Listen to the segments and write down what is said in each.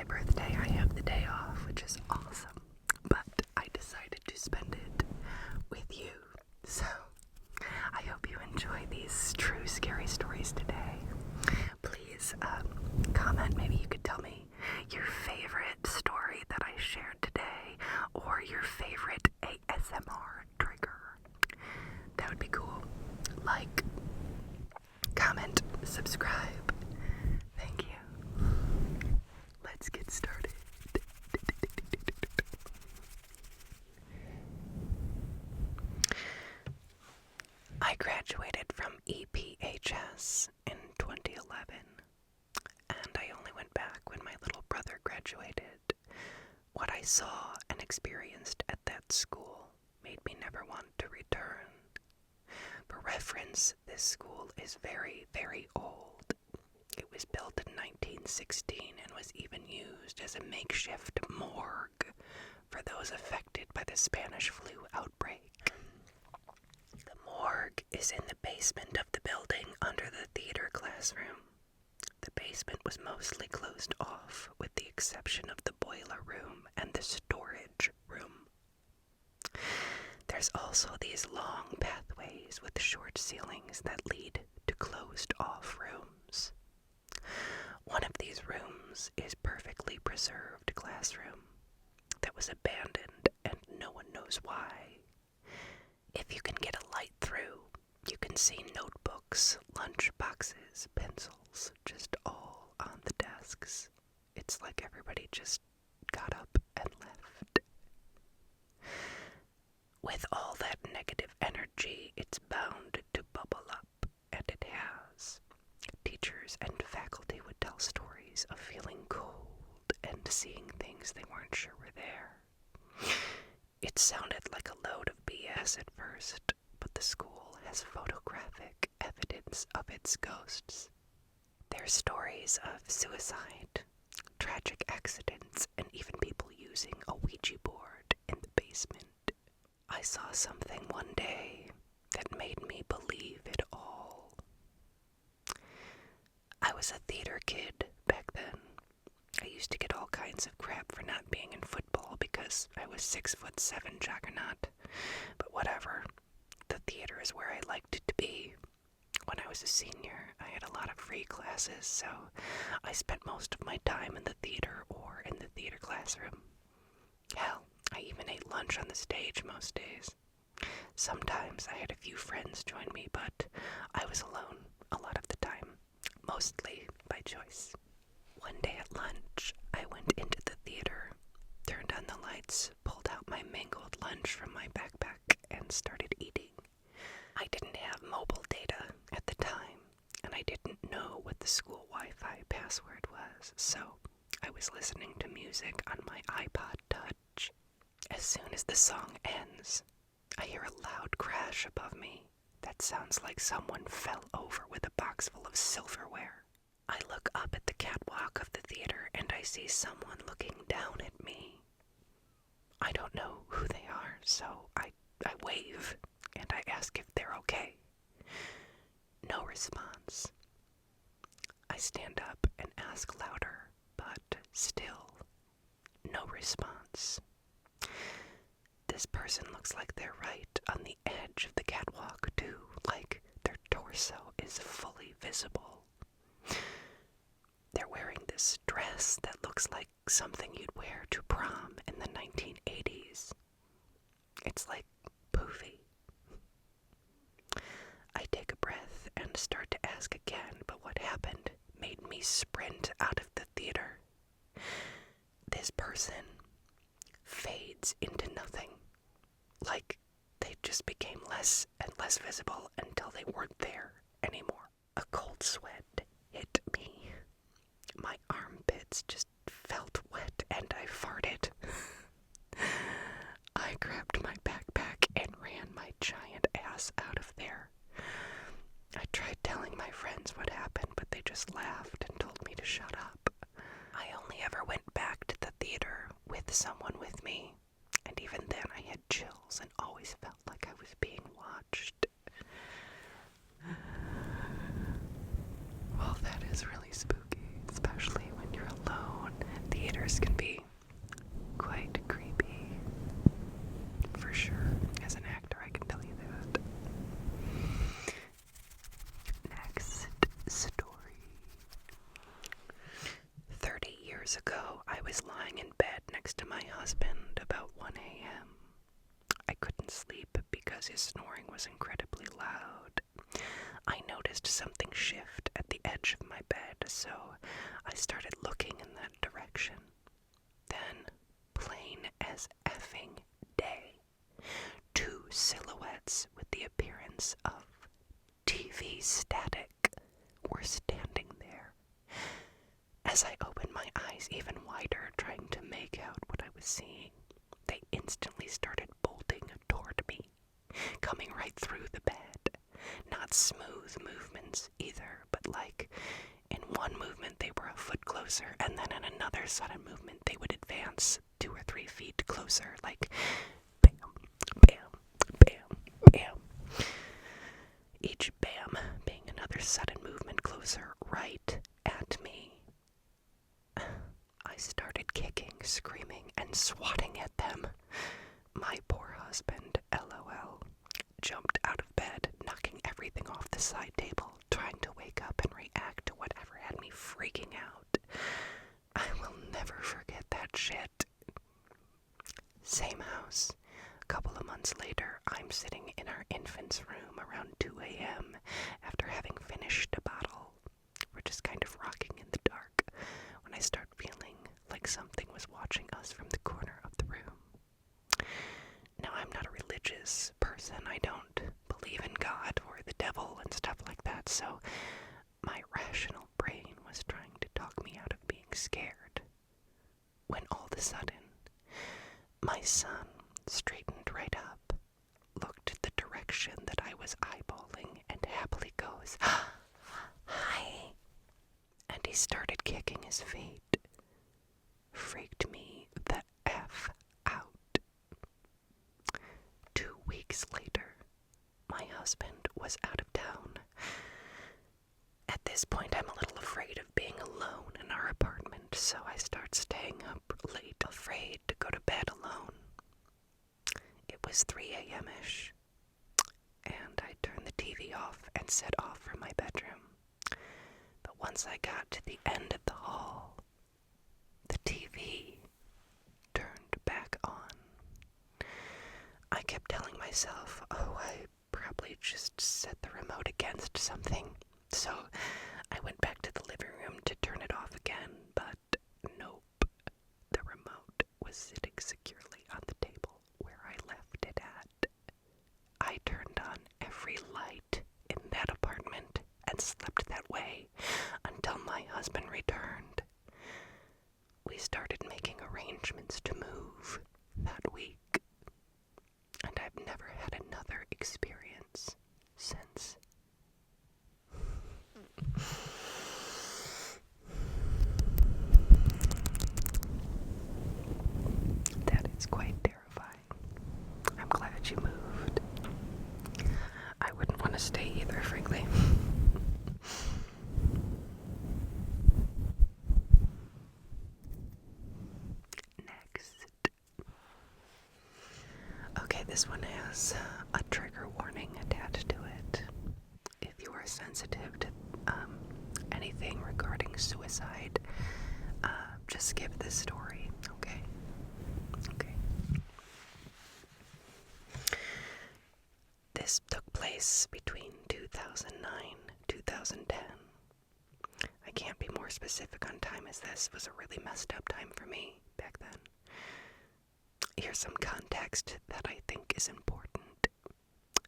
my birthday, I have the day off, which is awesome. But I decided to spend it with you. So I hope you enjoy these true scary stories today. Please comment. Maybe you could tell me your favorite story that I shared today, or your favorite ASMR trigger. That would be cool. Like, comment, subscribe. Thank you. Let's get started. I graduated from EPHS in 2011, and I only went back when my little brother graduated. What I saw and experienced at that school made me never want to return. For reference, this school is very, very old. It was built in 1916 and was even used as a makeshift morgue for those affected by the Spanish flu outbreak. The morgue is in the basement of the building under the theater classroom. The basement was mostly closed off, with the exception of the boiler room and the storage room. There's also these long pathways with short ceilings that lead to closed-off rooms. One of these rooms is perfectly preserved classroom that was abandoned and no one knows why. If you can get a light through, you can see notebooks, lunch boxes, pencils, just all on the desks. It's like everybody just got up and left. With all that negative energy, it's bound to bubble up, and it has. Teachers and faculty would tell stories of feeling cold and seeing things they weren't sure were there. It sounded like a load of BS at first, but the school has photographic evidence of its ghosts. There are stories of suicide, tragic accidents, and even people using a Ouija board in the basement. I saw something one day that made me believe it all. I was a theater kid back then. I used to get all kinds of crap for not being in football because I was 6'7" juggernaut. But whatever. The theater is where I liked to be. When I was a senior, I had a lot of free classes, so I spent most of my time in the theater or in the theater classroom. Hell, I even ate lunch on the stage most days. Sometimes I had a few friends join me, but I was alone a lot of the time, mostly by choice. One day at lunch, I went into the theater, turned on the lights, pulled out my mangled lunch from my backpack, and started eating. I didn't have mobile data at the time, and I didn't know what the school Wi-Fi password was, so I was listening to music on my iPod Touch. As soon as the song ends, I hear a loud crash above me that sounds like someone fell over with a box full of silverware. I look up at the catwalk of the theater and I see someone looking down at me. I don't know who they are, so I wave and I ask if they're okay. No response. I stand up and ask louder, but still no response. This person looks like they're right on the edge of the catwalk too, like their torso is fully visible. They're wearing this dress that looks like something you'd wear to prom in the 1980s. It's like poofy. I take a breath and start to ask again, but what happened made me sprint out of the theater. This person fades into nothing. Like they just became less and less visible until they weren't there anymore. A cold sweat hit me. My armpits just felt wet and I farted. I grabbed my backpack and ran my giant ass out of there. I tried telling my friends what happened, but they just laughed and told me to shut up. I only ever went back to the theater with someone with me, and even then I had chills and always felt like I was being watched. Well, that is really spooky, especially when you're alone. Theater something shift at the edge of my bed, so I started looking in that direction. Then, plain as effing day, two silhouettes with the appearance of TV static were standing there. As I opened my eyes even wider, trying to make out what I was seeing, they instantly started bolting toward me, coming right through the bed. Not smooth movements either, but like in one movement they were a foot closer, and then in another sudden movement they would advance 2 or 3 feet closer, like bam, bam, bam, bam. Each bam being another sudden movement closer right at me. I started kicking, screaming, and swatting at them. My poor husband, LOL, jumped out of bed, knocking everything off the side table, trying to wake up and react to whatever had me freaking out. I will never forget that shit. Same house. A couple of months later, I'm sitting in our infant's room around 2 a.m. after having finished a bottle. We're just kind of rocking in the dark when I start feeling like something was watching us from the corner of the room. Now, I'm not a religious person. I don't believe in God or the devil and stuff like that, so my rational brain was trying to talk me out of being scared. When all of a sudden, my son straightened right up, looked at the direction that I was eyeballing, and happily goes, "Hi," and he started kicking his feet. Freaked me the F out. 2 weeks later, my husband was out of town. At this point, I'm a little afraid of being alone in our apartment, so I start staying up late, afraid to go to bed alone. It was 3 a.m.-ish, and I turned the TV off and set off for my bedroom. But once I got to the end of the hall, the TV turned back on. I kept telling myself, I probably just set the remote against something. So I went back to the living room to turn it off again, but nope. The remote was sitting securely on the table where I left it at. I turned on every light in that apartment and slept that way until my husband returned. We started making arrangements to move that week, and I've never had another experience since. That is quite terrifying. I'm glad you moved. I wouldn't want to stay either, frankly. Next. Okay, this one has a trigger warning attached to it. If you are sensitive to anything regarding suicide, just skip this story, okay? Okay. This took place between 2009 2010. I can't be more specific on time, as this was a really messed up time for me back then. Here's some context that I think is important.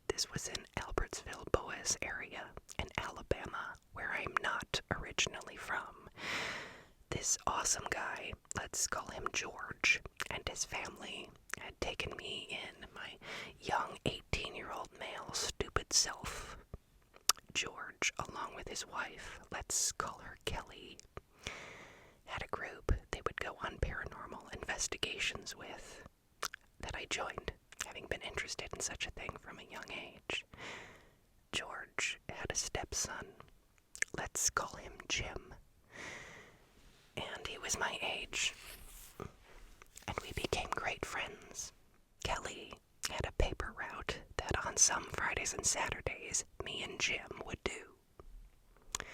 This was in Albertsville, Boaz area in Alabama, where I'm not originally from. This awesome guy, let's call him George, and his family had taken me in, my young 18-year-old male stupid self. George, along with his wife, let's call her Kelly, had a group they would go on paranormal investigations with that I joined, having been interested in such a thing from a young age. George had a stepson, let's call him Jim, and he was my age, and we became great friends. Kelly had a paper route that on some Fridays and Saturdays me and Jim would do.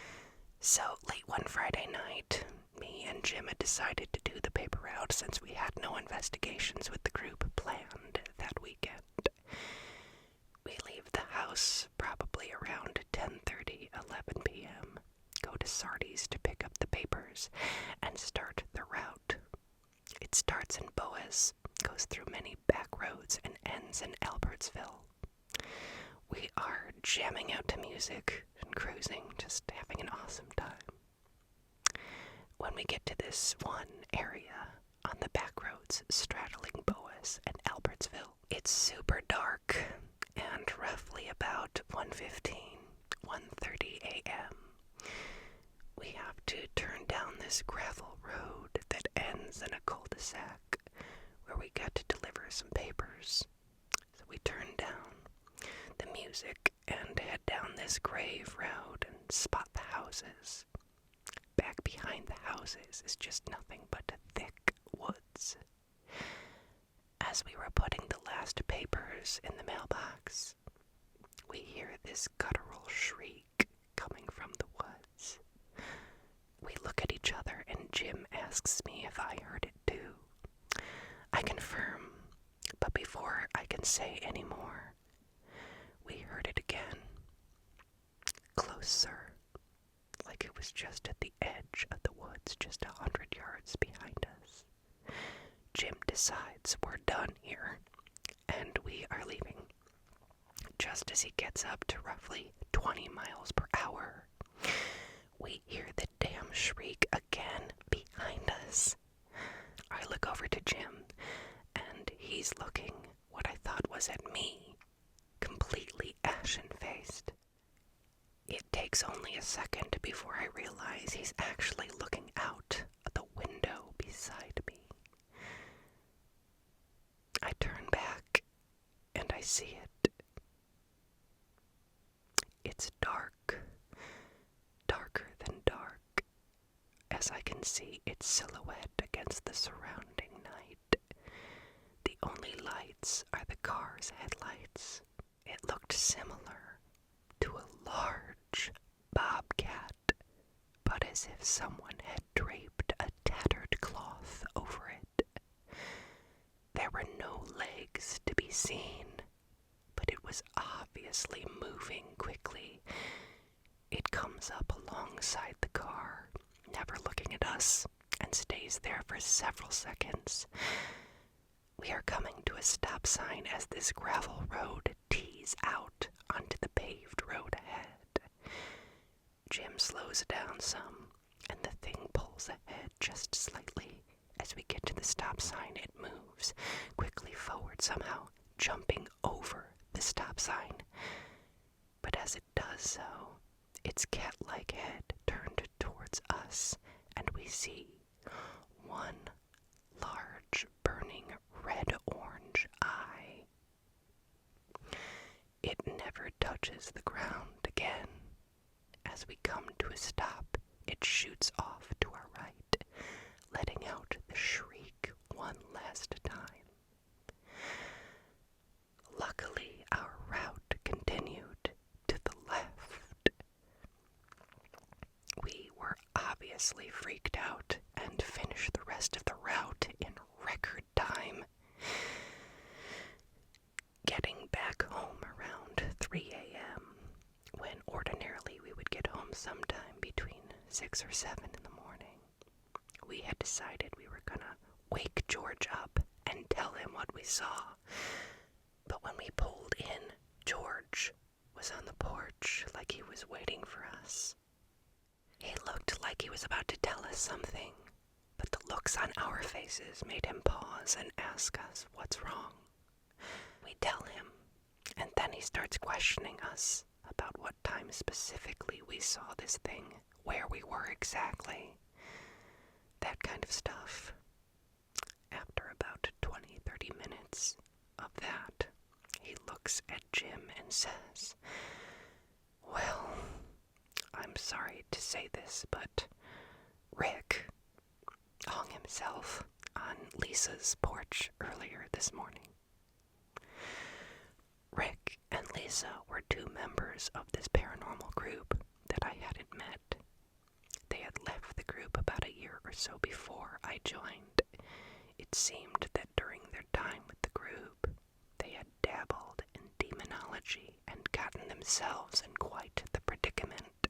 So late one Friday night, me and Jim had decided to do the paper route since we had no investigations with the group planned that weekend. We leave the house probably around 10:30, 11 Sardi's to pick up the papers and start the route. It starts in Boas, goes through many back roads, and ends in Albertsville. We are jamming out to music and cruising, just having an awesome time. When we get to this one area on the back roads straddling Boas and Albertsville, it's super dark and roughly about 1:30 a.m. We have to turn down this gravel road that ends in a cul-de-sac where we got to deliver some papers. So we turn down the music and head down this grave road and spot the houses. Back behind the houses is just nothing but thick woods. As we were putting the last papers in the mailbox, we hear this guttural shriek coming from the woods. We look at each other and Jim asks me if I heard it too. I confirm, but before I can say any more, we heard it again. Closer, like it was just at the edge of the woods, just 100 yards behind us. Jim decides we're done here, and we are leaving. Just as he gets up to roughly 20 miles per hour, we hear the damn shriek again behind us. I look over to Jim, and he's looking what I thought was at me, completely ashen-faced. It takes only a second before I realize he's actually looking out of the window beside me. I turn back, and I see it. It's dark, darker than dark, as I can see its silhouette against the surrounding night. The only lights are the car's headlights. It looked similar to a large bobcat, but as if someone had draped a tattered cloth over it. There were no legs to be seen, but it was obviously moving quickly. It comes up alongside the car, never looking at us, and stays there for several seconds. We are coming to a stop sign as this gravel road tees out onto the paved road ahead. Jim slows down some, and the thing pulls ahead just slightly. As we get to the stop sign, it moves quickly forward, somehow jumping over the stop sign. But as it does so, its cat-like head turned towards us, and we see one large, burning, red-orange eye. It never touches the ground again. As we come to a stop, it shoots off to our right, letting out the shriek one last time. Luckily, our route continued to the left. We were obviously freaked out and finished the rest of the route in record time, getting back home around 3 a.m., when ordinarily we would get home sometime between 6 or 7 in the morning. We had decided we were gonna wake George up and tell him what we saw. But when we pulled in, George was on the porch like he was waiting for us. He looked like he was about to tell us something, but the looks on our faces made him pause and ask us what's wrong. We tell him, and then he starts questioning us about what time specifically we saw this thing, where we were exactly, that kind of stuff. After about 20-30 minutes of that, he looks at Jim and says, "Well, I'm sorry to say this, but Rick hung himself on Lisa's porch earlier this morning." Rick and Lisa were 2 members of this paranormal group that I hadn't met. They had left the group about a year or so before I joined. It seemed that during their time with the group, they had dabbled in demonology and gotten themselves in quite the predicament.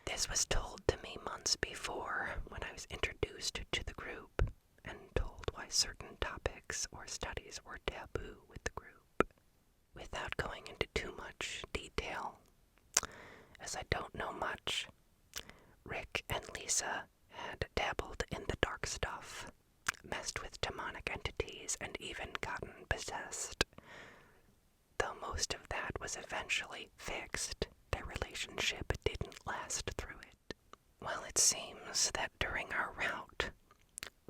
This was told to me months before when I was introduced to the group and told why certain topics or studies were taboo with the group. Without going into too much detail, as I don't know much, Rick and Lisa had dabbled in the dark stuff, messed with demonic entities, and even gotten possessed. Though most of that was eventually fixed, their relationship didn't last through it. Well, it seems that during our route,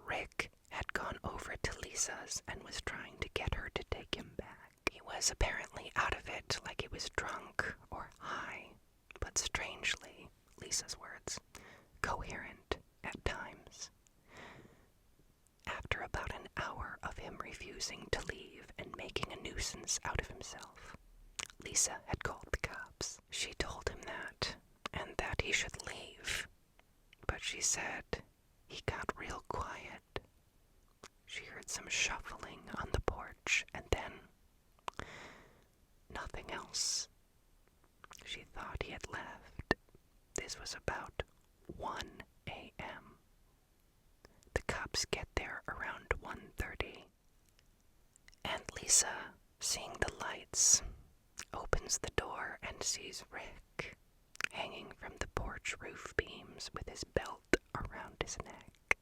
Rick had gone over to Lisa's and was trying to get her to take him back. He was apparently out of it, like he was drunk or high, but strangely, Lisa's words, coherent at times. After about an hour of him refusing to leave and making a nuisance out of himself, Lisa had called the cops. She told him that, and that he should leave, but she said he got real quiet. She heard some shuffling on the porch, and then nothing else. She thought he had left. This was about 1 a.m. The cops get there around 1:30, and Lisa, seeing the lights, opens the door and sees Rick hanging from the porch roof beams with his belt around his neck.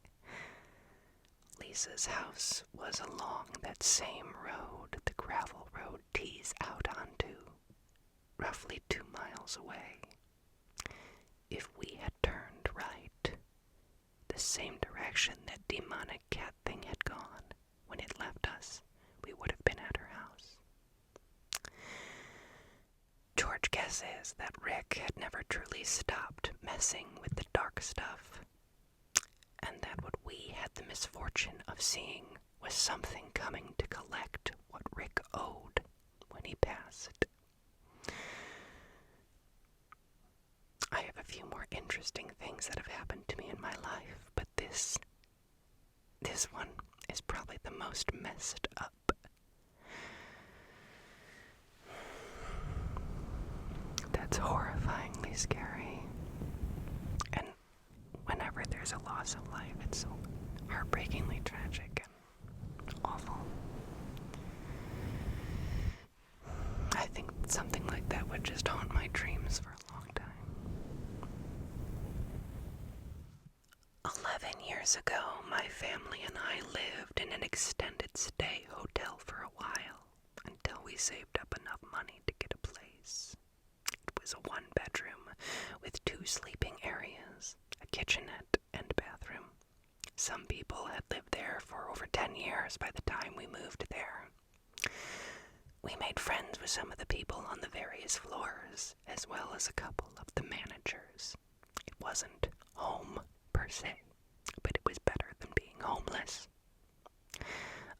Lisa's house was along that same road the gravel road tees out onto, roughly 2 miles away. If we had turned right, the same direction that demonic cat thing had gone when it left us, we would have been at her house. George guesses that Rick had never truly stopped messing with the dark stuff, and that what we had the misfortune of seeing was something coming to collect what Rick owed when he passed. I have a few more interesting things that have happened to me in my life, but this one is probably the most messed up. That's horrifyingly scary. And whenever there's a loss of life, it's so heartbreakingly tragic and awful. I think something like that would just haunt my dreams for a long time. 11 years ago, my family and I lived in an extended stay hotel for a while until we saved up enough money to get a place. It was a 1-bedroom with 2 sleeping areas, a kitchenette, and bathroom. Some people had lived there for over 10 years by the time we moved there. We made friends with some of the people on the various floors, as well as a couple of the managers. It wasn't home per se, but it was better than being homeless.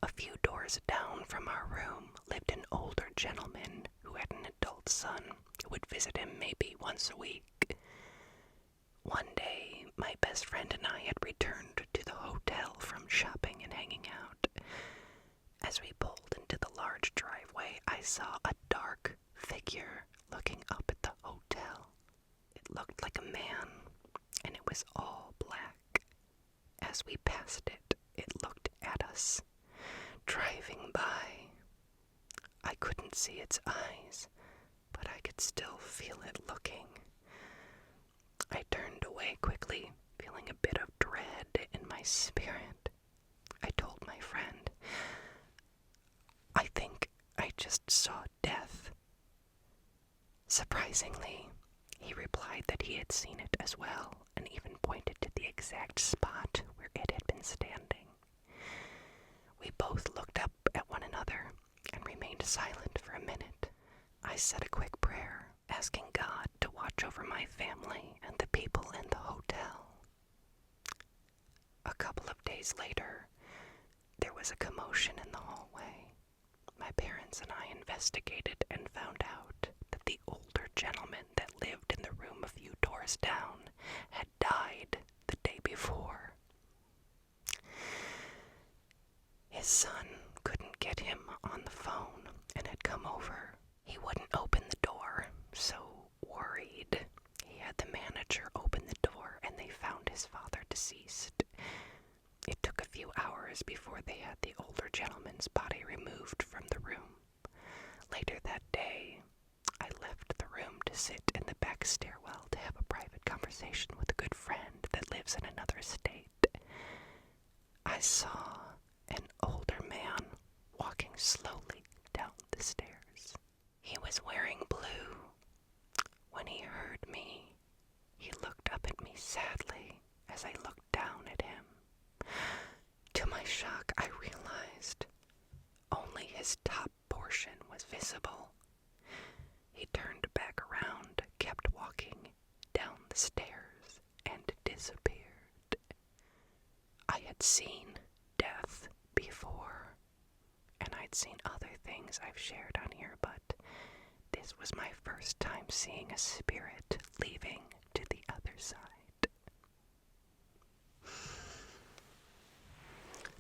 A few doors down from our room lived an older gentleman who had an adult son who would visit him maybe once a week. One day, my best friend and I had returned to the hotel from shopping and hanging out. As we pulled into the large driveway, I saw a dark figure looking up at the hotel. It looked like a man, and it was all black. As we passed it, it looked at us, driving by. I couldn't see its eyes, but I could still feel it looking. I turned away quickly, feeling a bit of dread in my spirit. I told my friend, I think I just saw death. Surprisingly, he replied that he had seen it as well, and even pointed to the exact spot where it had been standing. We both looked up at one another and remained silent for a minute. I said a quick prayer, asking God to watch over my family and the people in the hotel. A couple of days later, there was a commotion in the hallway. My parents and I investigated and found out that the older gentleman that lived in the room a few doors down had died the day before. His son couldn't get him on the phone and had come over. He wouldn't open the door, so worried, he had the manager open the door and they found hours before they had the older gentleman's body removed from the room. Later that day, I left the room to sit in the back stairwell to have a private conversation with a good friend that lives in another state. I saw an older man walking slowly down the stairs. He was wearing blue. When he heard me, he looked up at me sadly as I looked down at him. To my shock, I realized only his top portion was visible. He turned back around, kept walking down the stairs, and disappeared. I had seen death before, and I'd seen other things I've shared on here, but this was my first time seeing a spirit leaving to the other side.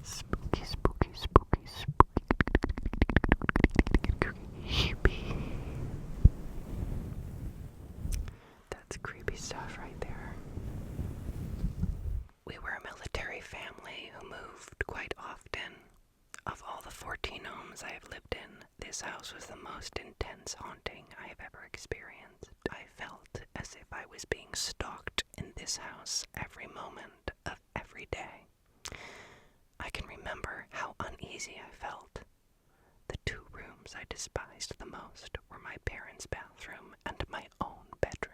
Spooky, spooky, spooky, spooky. Creepy. That's creepy stuff right there. We were a military family who moved quite often. Of all the 14 homes I have lived in, this house was the most intense haunting I have ever experienced. I felt as if I was being stalked in this house every moment of every day. I can remember how uneasy I felt. The two rooms I despised the most were my parents' bathroom and my own bedroom.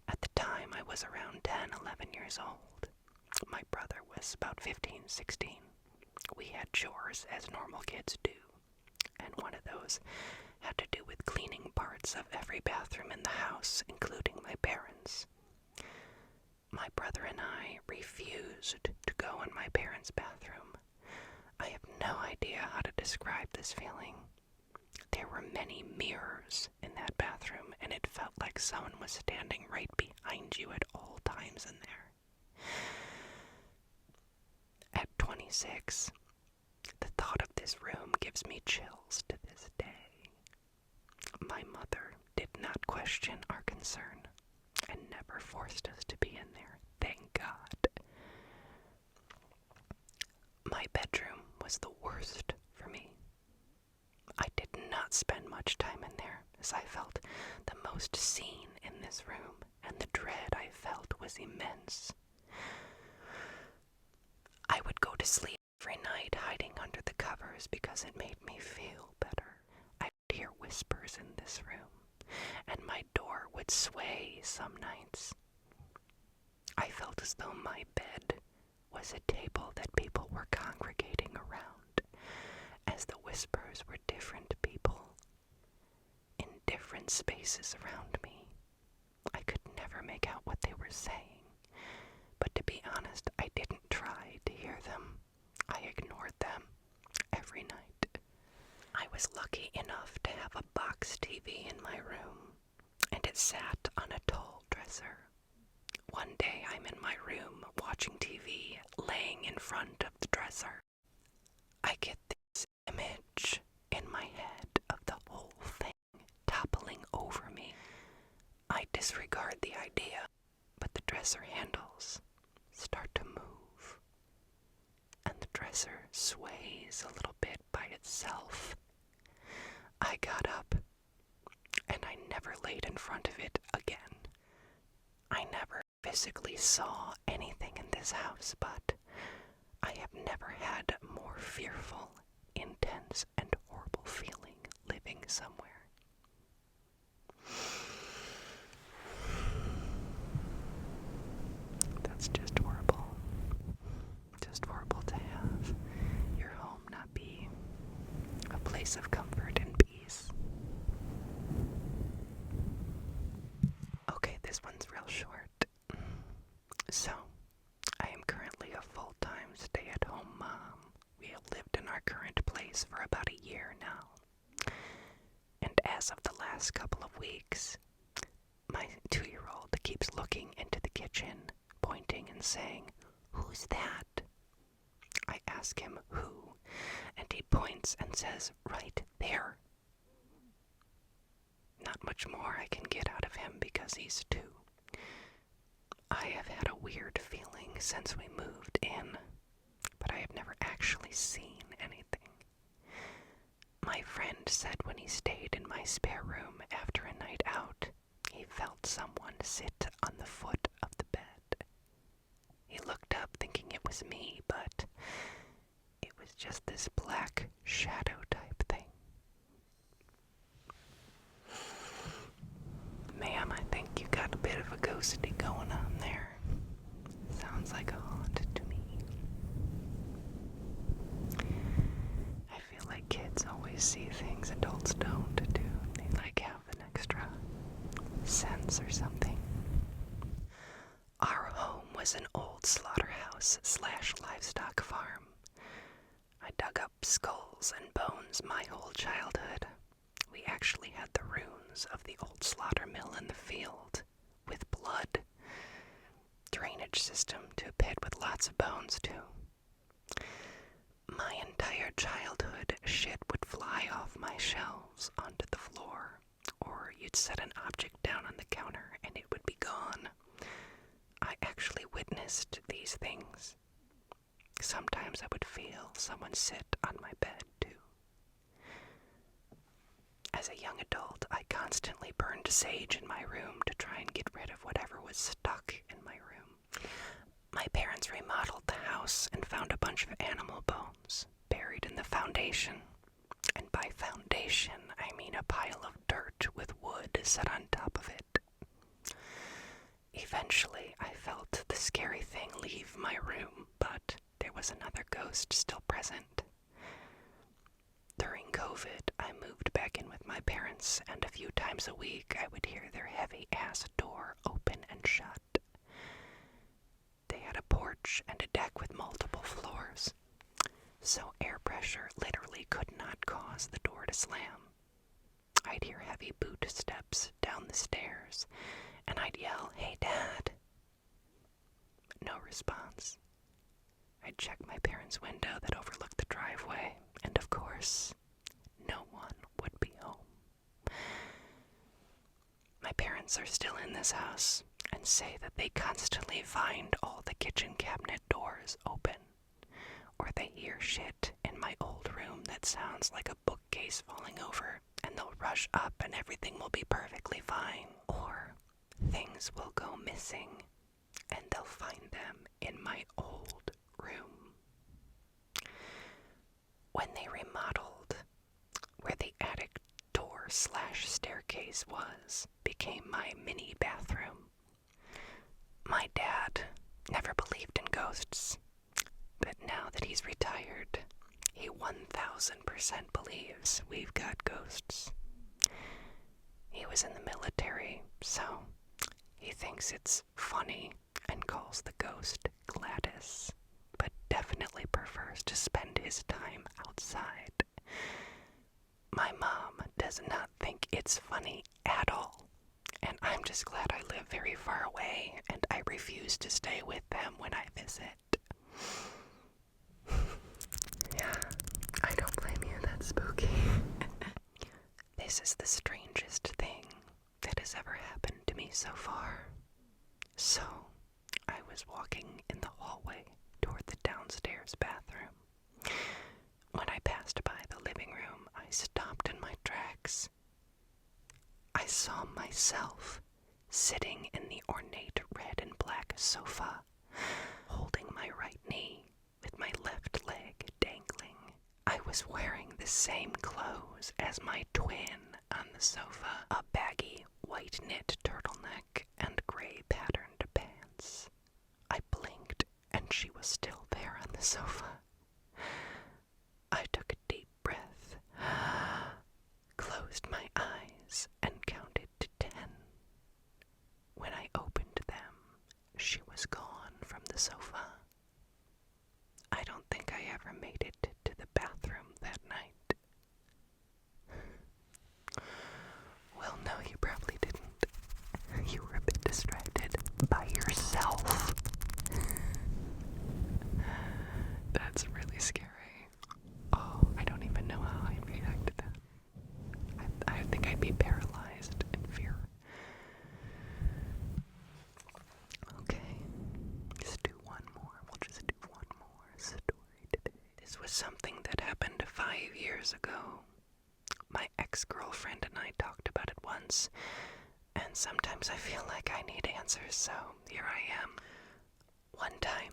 At the time, I was around 10, 11 years old. My brother was about 15, 16. We had chores, as normal kids do, and one of those had to do with cleaning parts of every bathroom in the house, including my parents'. My brother and I refused to go in my parents' bathroom. I have no idea how to describe this feeling. There were many mirrors in that bathroom, and it felt like someone was standing right behind you at all times in there. At 26, the thought of this room gives me chills to this day. My mother did not question our concern and never forced us to be in there, thank God. My bedroom was the worst for me. I did not spend much time in there, as I felt the most seen in this room, and the dread I felt was immense. I would go to sleep every night hiding under the covers because it made me feel better. I would hear whispers in this room, and my door would sway some nights. I felt as though my bed was a table that people were congregating around, as the whispers were different people in different spaces around me. I could never make out what they were saying, but to be honest, I didn't try to hear them. I ignored them every night. I was lucky enough to have a box TV in my room, and it sat on a tall dresser. One day I'm in my room watching TV, laying in front of the dresser. I get this image in my head of the whole thing toppling over me. I disregard the idea, but the dresser handles start to move, and the dresser sways a little bit by itself. I got up, and I never laid in front of it again. I never physically saw anything in this house, but I have never had a more fearful, intense, and horrible feeling living somewhere. That's just horrible. Just horrible to have your home not be a place of comfort and peace. Okay, this one's real short. So, I am currently a full-time stay-at-home mom. We have lived in our current place for about a year now. And as of the last couple of weeks, my 2-year-old keeps looking into the kitchen, pointing and saying, "Who's that?" I ask him who, and he points and says, "Right there." Not much more I can get out of him because he's 2. I have had a weird feeling since we moved in, but I actually seen anything. My friend said when he stayed in my spare room after a night out, he felt someone sit on the foot of the bed. He looked up thinking it was me, but it was just this black shadow type thing. Ma'am, I think you got a bit of a ghosty going on there. Sounds like a haunt to me. I feel like kids always see things adults don't, do. They like have an extra sense or something. Our home was an old slaughterhouse/livestock farm. I dug up skulls and bones my whole childhood. We actually had the ruins of the old slaughter mill in the field, with blood. Drainage system to a pit with lots of bones, too. My entire childhood, shit would fly off my shelves onto the floor, or you'd set an object down on the counter and it would be gone. I actually witnessed these things. Sometimes I would feel someone sit on my bed, too. As a young adult, I constantly burned sage in my room to try and get rid of whatever was stuck in my room. My parents remodeled the house and found a bunch of animal bones buried in the foundation. And by foundation, I mean a pile of dirt with wood set on top of it. Eventually, I felt the scary thing leave my room, but there was another ghost still present. During COVID, I moved back in with my parents, and a few times a week I would hear their heavy-ass door open and shut. They had a porch and a deck with multiple floors, so air pressure literally could not cause the door to slam. I'd hear heavy boot steps down the stairs, and I'd yell, "Hey, Dad!" No response. I'd check my parents' window that overlooked the driveway, and of course, no one would be home. My parents are still in this house and say that they constantly find all the kitchen cabinet doors open, or they hear shit in my old room that sounds like a bookcase falling over, and they'll rush up and everything will be perfectly fine, or things will go missing and they'll find them in my old room. When they remodeled, where the attic door/staircase was, became my mini bathroom. My dad never believed in ghosts, but now that he's retired, he 1000% believes we've got ghosts. He was in the military, so he thinks it's funny and calls the ghost Gladys, but definitely prefers to spend his time outside. My mom does not think it's funny at all, and I'm just glad I live very far away and I refuse to stay with them when I visit. Yeah, I don't blame you, that's spooky. This is the strangest thing that has ever happened to me so far. So, I was walking in the hallway toward the downstairs bathroom. When I passed by the living room, I stopped in my tracks. I saw myself sitting in the ornate red and black sofa, holding my right knee with my left leg dangling. I was wearing the same clothes as my twin on the sofa, a baggy white knit turtleneck and gray patterned pants. I blinked and she was still there on the sofa. I took a deep breath, closed my eyes, and counted to 10. When I opened them, she was gone from the sofa. I don't think I ever made it to the bathroom that night. Well, no, you probably didn't. You were a bit distracted by yourself. That's really scary. Oh, I don't even know how I'd react to that. I think I'd be paralyzed in fear. Okay, let's do one years ago. My ex-girlfriend and I talked about it once, and sometimes I feel like I need answers, so here I am. One time,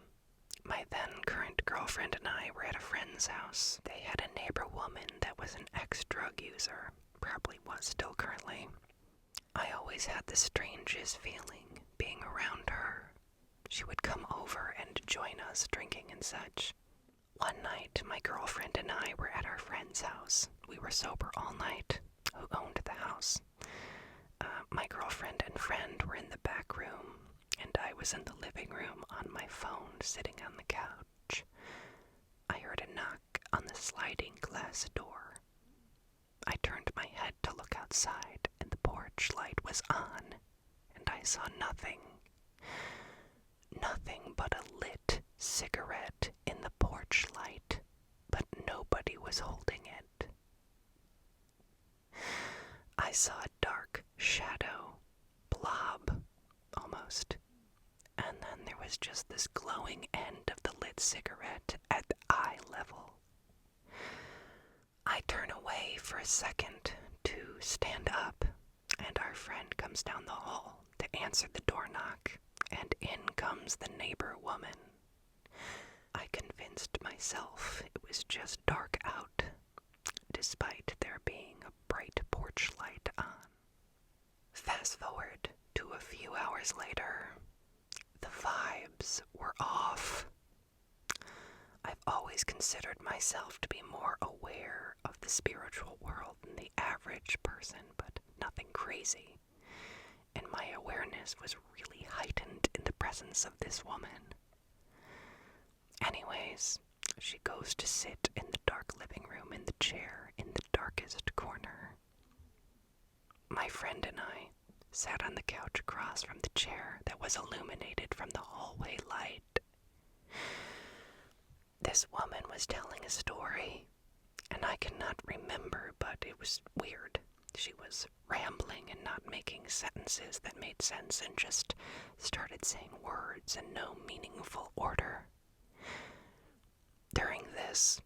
my then current girlfriend and I were at a friend's house. They had a neighbor woman that was an ex-drug user, probably was still currently. I always had the strangest feeling being around her. She would come over and join us drinking and such. One night, my girlfriend and I were at our friend's house. We were sober all night, who owned the house. My girlfriend and friend were in the back room, and I was in the living room on my phone sitting on the couch. I heard a knock on the sliding glass door. I turned my head to look outside, and the porch light was on, and I saw nothing. Nothing but a lit cigarette in the porch light, but nobody was holding it. I saw a dark shadow, blob, almost, and then there was just this glowing end of the lit cigarette at eye level. I turn away for a second to stand up, and our friend comes down the hall to answer the door knock, and in comes the neighbor woman. I convinced myself it was just dark out, despite there being a bright porch light on. Fast forward to a few hours later. The vibes were off. I've always considered myself to be more aware of the spiritual world than the average person, but nothing crazy. And my awareness was really heightened in the presence of this woman. Anyways, she goes to sit in the dark living room in the chair in the darkest corner. My friend and I sat on the couch across from the chair that was illuminated from the hallway light. This woman was telling a story, and I cannot remember, but it was weird. She was rambling and not making sentences that made sense and just started saying words in no meaningful order. During this,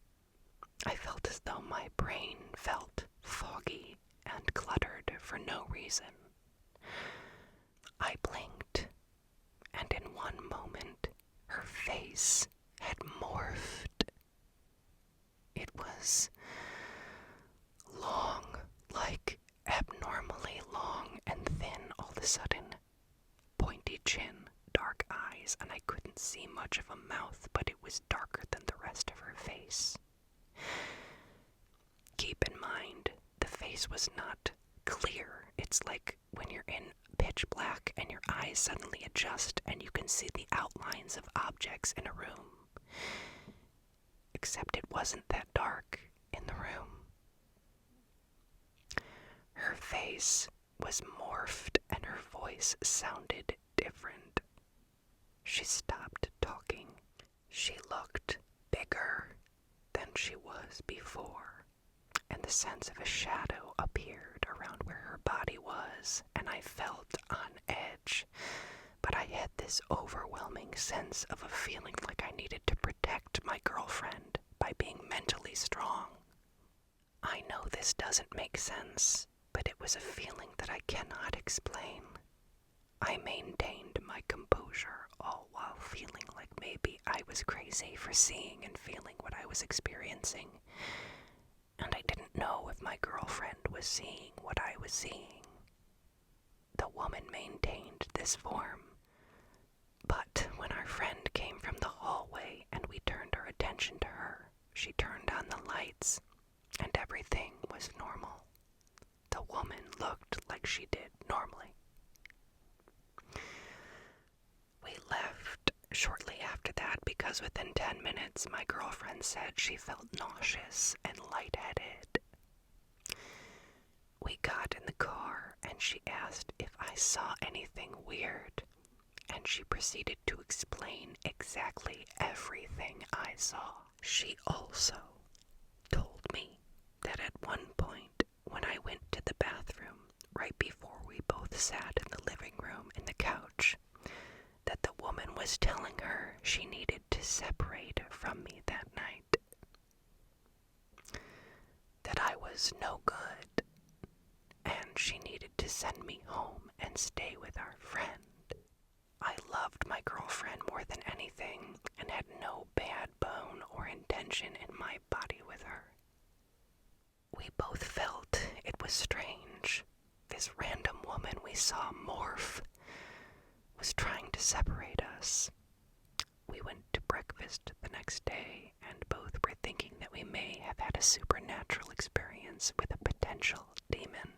I felt as though my brain felt foggy and cluttered for no reason. I blinked, and in one moment, her face had morphed. It was long, like abnormally long and thin all of a sudden. Pointy chin, dark eyes, and I couldn't see much of a mouth, but it was darker than the rest of her face. Keep in mind, the face was not clear. It's like when you're in pitch black and your eyes suddenly adjust and you can see the outlines of objects in a room. Except it wasn't that dark in the room. Her face was morphed and her voice sounded different. She stopped talking. She looked bigger than she was before, and the sense of a shadow appeared around where her body was, and I felt on edge. But I had this overwhelming sense of a feeling like I needed to protect my girlfriend by being mentally strong. I know this doesn't make sense, but it was a feeling that I cannot explain. I maintained my composure, all while feeling like maybe I was crazy for seeing and feeling what I was experiencing, and I didn't know if my girlfriend was seeing what I was seeing. The woman maintained this form, but when our friend came from the hallway and we turned our attention to her, she turned on the lights, and everything was normal. The woman looked like she did normally. We left shortly after that because within 10 minutes my girlfriend said she felt nauseous and lightheaded. We got in the car and she asked if I saw anything weird, and she proceeded to explain exactly everything I saw. She also told me that at one point when I went to the bathroom right before we both sat in the living room in the couch, that the woman was telling her she needed to separate from me that night. was no good, and she needed to send me home and stay with our friend. I loved my girlfriend more than anything and had no bad bone or intention in my body with her. We both felt it was strange. This random woman we saw morph was trying to separate us. We went to breakfast the next day, and both were thinking that we may have had a supernatural experience with a potential demon.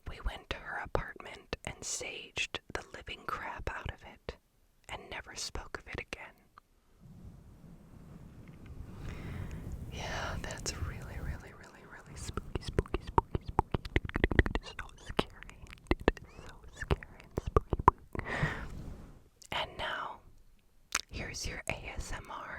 We went to her apartment and saged the living crap out of it, and never spoke of it again. Yeah, that's really spooky. So scary. So scary and spooky. And now, here's your ASMR